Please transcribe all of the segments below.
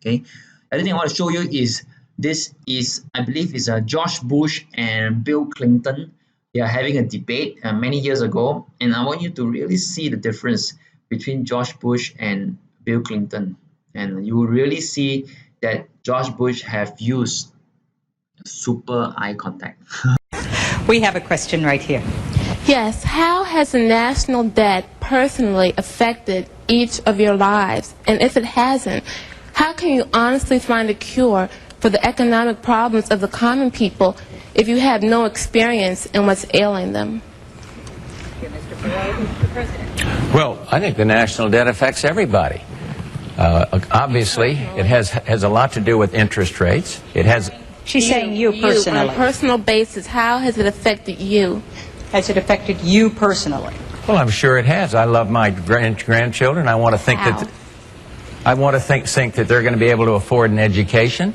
Okay. Other thing I want to show you is this is, I believe, is George Bush and Bill Clinton. They are having a debate many years ago, and I want you to really see the difference between George Bush and Bill Clinton, and you will really see that George Bush have used super eye contact. We have a question right here. Yes, how has the national debt personally affected each of your lives? And if it hasn't, how can you honestly find a cure for the economic problems of the common people if you have no experience in what's ailing them? Well, I think the national debt affects everybody. Obviously, it has a lot to do with interest rates. It has. She's saying you personally. On a personal basis, how has it affected you? Has it affected you personally? Well, I'm sure it has. I love my grandchildren. I want to think How? that think that they're going to be able to afford an education.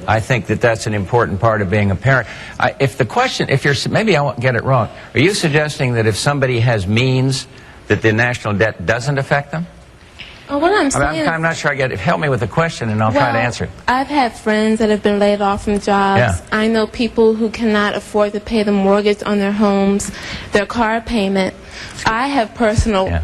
I think that that's an important part of being a parent. Maybe I won't get it wrong. Are you suggesting that if somebody has means, that the national debt doesn't affect them? Well, what I'm saying I'm not sure I get it. Help me with the question, and I'll try to answer it. I've had friends that have been laid off from jobs. Yeah. I know people who cannot afford to pay the mortgage on their homes, their car payment. I have personal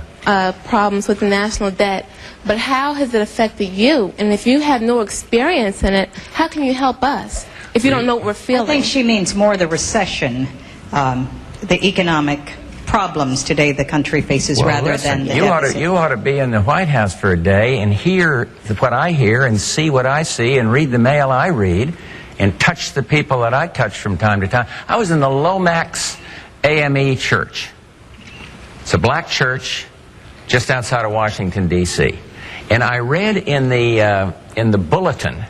problems with the national debt. But how has it affected you? And if you have no experience in it, how can you help us if you don't know what we're feeling? I think she means more the recession, the economic problems today the country faces, rather than the deficit. You ought to be in the White House for a day and hear what I hear and see what I see and read the mail I read and touch the people that I touch from time to time. I was in the Lomax AME Church. It's a black church just outside of Washington, D.C. And I read in the bulletin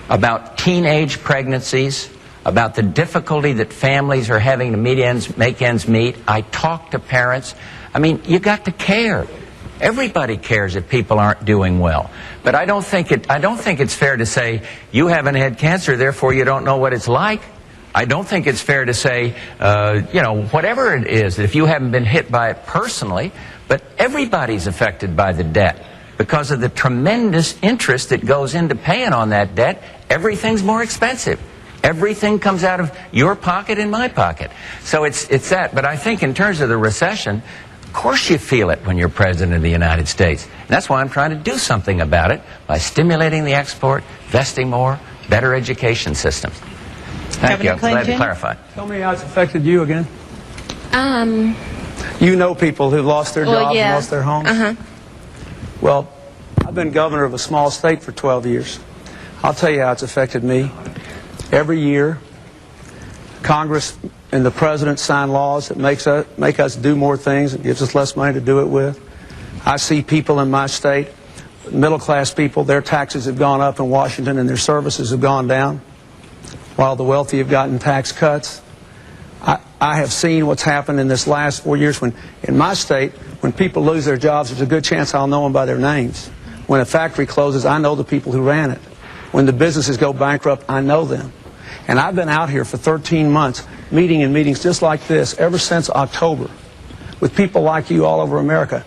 about teenage pregnancies, about the difficulty that families are having to make ends meet. I talked to parents. I mean, you got to care. Everybody cares if people aren't doing well. But I don't think it's fair to say you haven't had cancer, therefore you don't know what it's like. I don't think it's fair to say, whatever it is, that if you haven't been hit by it personally, but everybody's affected by the debt. Because of the tremendous interest that goes into paying on that debt, everything's more expensive. Everything comes out of your pocket and my pocket. So it's that. But I think in terms of the recession, of course you feel it when you're President of the United States. And that's why I'm trying to do something about it by stimulating the export, investing more, better education systems. Thank you. I'm glad to clarify. Tell me how it's affected you again. You know people who lost their jobs and lost their homes? Well, I've been governor of a small state for 12 years. I'll tell you how it's affected me. Every year, Congress and the President sign laws that make us do more things and gives us less money to do it with. I see people in my state, middle-class people, their taxes have gone up in Washington and their services have gone down, while the wealthy have gotten tax cuts. I have seen what's happened in this last 4 years. When in my state, when people lose their jobs, there's a good chance I'll know them by their names. When a factory closes, I know the people who ran it. When the businesses go bankrupt, I know them. And I've been out here for 13 months, meeting in meetings just like this ever since October, with people like you all over America.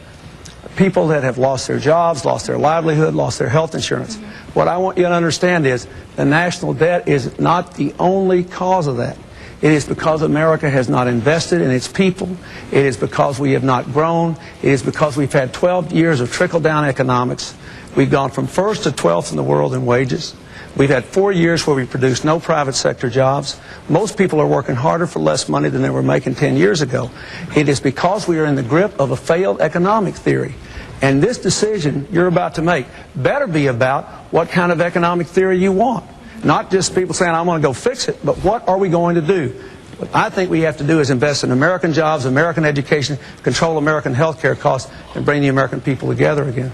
People that have lost their jobs, lost their livelihood, lost their health insurance. What I want you to understand is the national debt is not the only cause of that. It is because America has not invested in its people. It is because we have not grown. It is because we've had 12 years of trickle-down economics. We've gone from 1st to 12th in the world in wages. We've had 4 years where we produced no private sector jobs. Most people are working harder for less money than they were making 10 years ago. It is because we are in the grip of a failed economic theory. And this decision you're about to make better be about what kind of economic theory you want. Not just people saying, I'm going to go fix it, but what are we going to do? What I think we have to do is invest in American jobs, American education, control American health care costs, and bring the American people together again.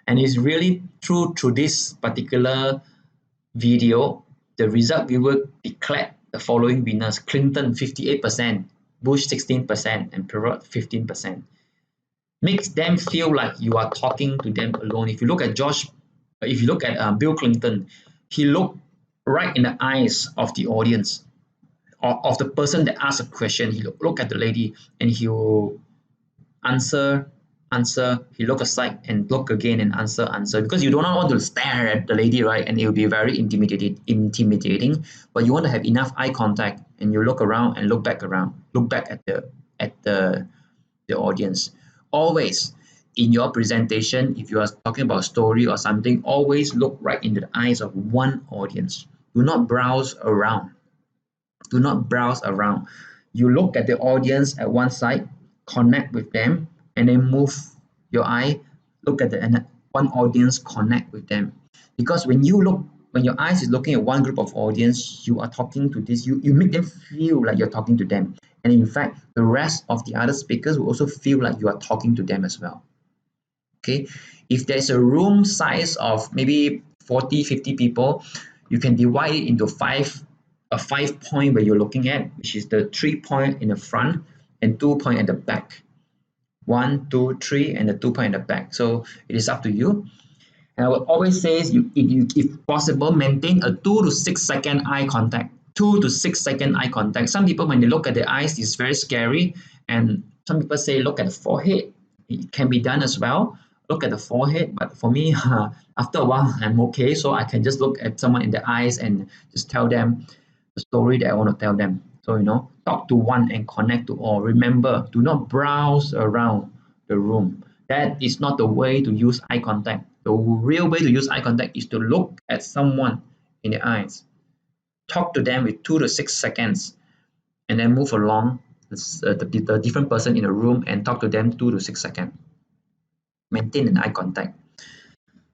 And it's really true through this particular video, the result we will declare the following winners: Clinton 58%, Bush 16%, and Perot 15%. Makes them feel like you are talking to them alone. If you look at Bill Clinton, he looked right in the eyes of the audience, or of the person that asked a question. He look at the lady and he will answer answer, he look aside and look again and answer, because you do not want to stare at the lady, right? And it will be very intimidating, but you want to have enough eye contact, and you look around and look back at the audience. Always in your presentation, if you are talking about a story or something, always look right into the eyes of one audience. Do not browse around. Do not browse around. You look at the audience at one side, connect with them, and then move your eye, look at the one audience, connect with them. Because when your eyes is looking at one group of audience, you are talking to this, you make them feel like you're talking to them. And in fact, the rest of the other speakers will also feel like you are talking to them as well. Okay, if there's a room size of maybe 40, 50 people, you can divide it into a 5 point where you're looking at, which is the 3 point in the front and 2 point at the back. 1, 2, 3, and the 2 point at the back. So it is up to you. And I would always say, if possible, maintain a 2 to 6 second eye contact. 2 to 6 second eye contact. Some people, when they look at the eyes, it's very scary. And some people say, look at the forehead. It can be done as well. Look at the forehead. But for me, after a while, I'm okay. So I can just look at someone in the eyes and just tell them the story that I want to tell them. So, talk to one and connect to all. Remember, do not browse around the room. That is not the way to use eye contact. The real way to use eye contact is to look at someone in the eyes. Talk to them with 2 to 6 seconds, and then move along the different person in the room and talk to them 2 to 6 seconds. Maintain an eye contact.